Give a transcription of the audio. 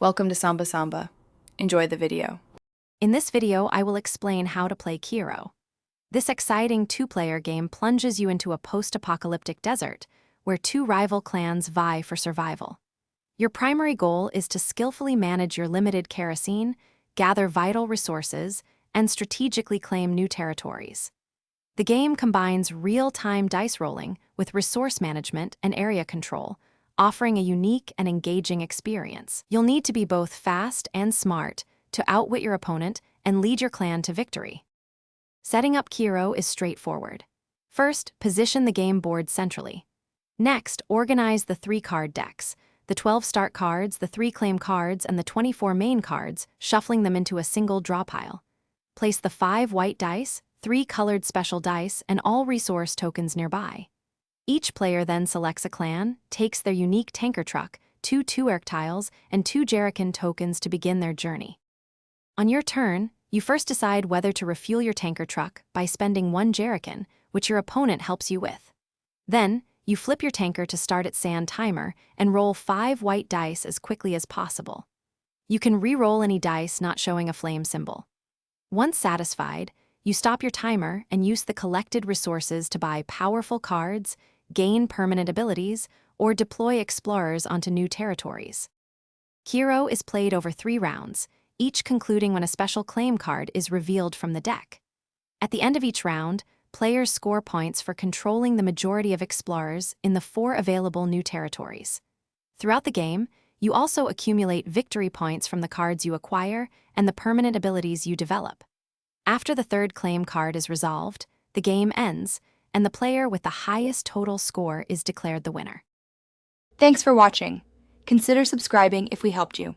Welcome to Samba Samba. Enjoy the video. In this video, I will explain how to play Kero. This exciting two-player game plunges you into a post-apocalyptic desert where two rival clans vie for survival. Your primary goal is to skillfully manage your limited kerosene, gather vital resources, and strategically claim new territories. The game combines real-time dice rolling with resource management and area control, offering a unique and engaging experience. You'll need to be both fast and smart to outwit your opponent and lead your clan to victory. Setting up Kero is straightforward. First, position the game board centrally. Next, organize the 3-card decks, the 12 start cards, the 3 claim cards, and the 24 main cards, shuffling them into a single draw pile. Place the 5 white dice, 3 colored special dice, and all resource tokens nearby. Each player then selects a clan, takes their unique tanker truck, 2 Tuerk tiles, and 2 Jerrican tokens to begin their journey. On your turn, you first decide whether to refuel your tanker truck by spending 1 Jerrican, which your opponent helps you with. Then, you flip your tanker to start its sand timer and roll 5 white dice as quickly as possible. You can re-roll any dice not showing a flame symbol. Once satisfied, you stop your timer and use the collected resources to buy powerful cards, gain permanent abilities, or deploy explorers onto new territories. Kero is played over 3 rounds, each concluding when a special claim card is revealed from the deck. At the end of each round, players score points for controlling the majority of explorers in the 4 available new territories. Throughout the game, you also accumulate victory points from the cards you acquire and the permanent abilities you develop. After the 3rd claim card is resolved, the game ends, and the player with the highest total score is declared the winner. Thanks for watching. Consider subscribing if we helped you.